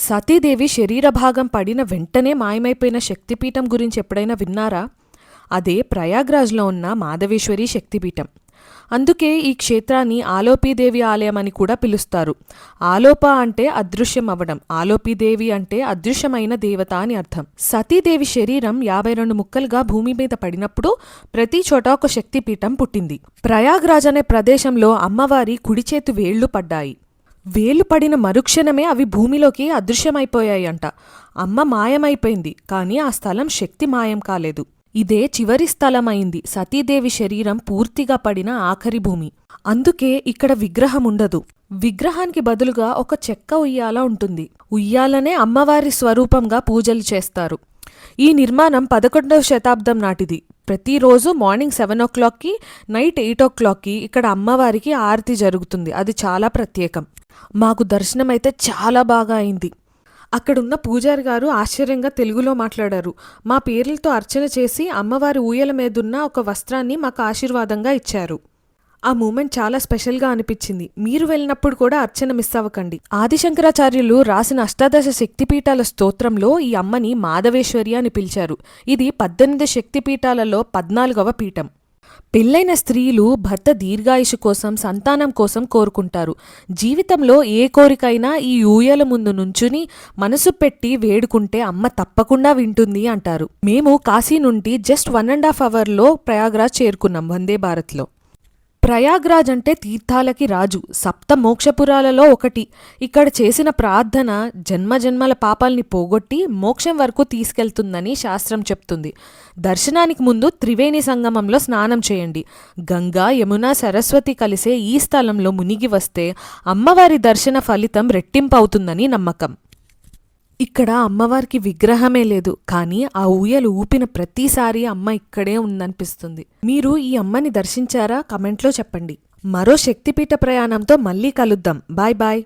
సతీదేవి శరీర భాగం పడిన వెంటనే మాయమైపోయిన శక్తిపీఠం గురించి ఎప్పుడైనా విన్నారా? అదే ప్రయాగ్రాజ్లో ఉన్న మాధవేశ్వరి శక్తిపీఠం. అందుకే ఈ క్షేత్రాన్ని ఆలోపీదేవి ఆలయం అని కూడా పిలుస్తారు. ఆలోప అంటే అదృశ్యం అవ్వడం, ఆలోపీదేవి అంటే అదృశ్యమైన దేవత అని అర్థం. సతీదేవి శరీరం 52 ముక్కలుగా భూమి మీద పడినప్పుడు ప్రతి చోట ఒక శక్తిపీఠం పుట్టింది. ప్రయాగ్రాజ్ అనే ప్రదేశంలో అమ్మవారి కుడిచేతి వేళ్లు పడ్డాయి. వేలు పడిన మరుక్షణమే అవి భూమిలోకి అదృశ్యమైపోయాయంట. అమ్మ మాయమైపోయింది, కానీ ఆ స్థలం శక్తి మాయం కాలేదు. ఇదే చివరి స్థలమైంది. సతీదేవి శరీరం పూర్తిగా పడిన ఆఖరి భూమి. అందుకే ఇక్కడ విగ్రహం ఉండదు. విగ్రహానికి బదులుగా ఒక చెక్క ఉయ్యాల ఉంటుంది. ఉయ్యాలనే అమ్మవారి స్వరూపంగా పూజలు చేస్తారు. ఈ నిర్మాణం 11వ శతాబ్దం నాటిది. ప్రతిరోజు మార్నింగ్ 7 o'clockకి, నైట్ 8 o'clockకి ఇక్కడ అమ్మవారికి ఆరతి జరుగుతుంది. అది చాలా ప్రత్యేకం. మాకు దర్శనమైతే చాలా బాగా అయింది. అక్కడున్న పూజారి గారు ఆశ్చర్యంగా తెలుగులో మాట్లాడారు. మా పేర్లతో అర్చన చేసి అమ్మవారి ఊయల మీదున్న ఒక వస్త్రాన్ని మాకు ఆశీర్వాదంగా ఇచ్చారు. ఆ మూమెంట్ చాలా స్పెషల్గా అనిపించింది. మీరు వెళ్ళినప్పుడు కూడా అర్చన మిస్ అవ్వకండి. ఆదిశంకరాచార్యులు రాసిన అష్టాదశ శక్తిపీఠాల స్తోత్రంలో ఈ అమ్మని మాధవేశ్వరి అని పిలిచారు. ఇది 18 శక్తిపీఠాలలో 14వ పీఠం. పెళ్లైన స్త్రీలు భర్త దీర్ఘాయుషు కోసం, సంతానం కోసం కోరుకుంటారు. జీవితంలో ఏ కోరికైనా ఈ ఊయల ముందు నుంచుని మనసు పెట్టి వేడుకుంటే అమ్మ తప్పకుండా వింటుంది అంటారు. మేము కాశీ నుండి జస్ట్ 1.5 hourలో ప్రయాగ్రాజ్ చేరుకున్నాం వందే భారత్లో. ప్రయాగ్రాజ్ అంటే తీర్థాలకి రాజు, 7 మోక్షపురాలలో ఒకటి. ఇక్కడ చేసిన ప్రార్థన జన్మజన్మల పాపాల్ని పోగొట్టి మోక్షం వరకు తీసుకెళ్తుందని శాస్త్రం చెప్తుంది. దర్శనానికి ముందు త్రివేణి సంగమంలో స్నానం చేయండి. గంగా, యమున, సరస్వతి కలిసే ఈ స్థలంలో మునిగి వస్తే అమ్మవారి దర్శన ఫలితం రెట్టింపవుతుందని నమ్మకం. ఇక్కడ అమ్మవారికి విగ్రహమే లేదు, కానీ ఆ ఊయలు ఊపిన ప్రతిసారి అమ్మ ఇక్కడే ఉందనిపిస్తుంది. మీరు ఈ అమ్మని దర్శించారా? కమెంట్లో చెప్పండి. మరో శక్తిపీఠ ప్రయాణంతో మళ్ళీ కలుద్దాం. Bye bye.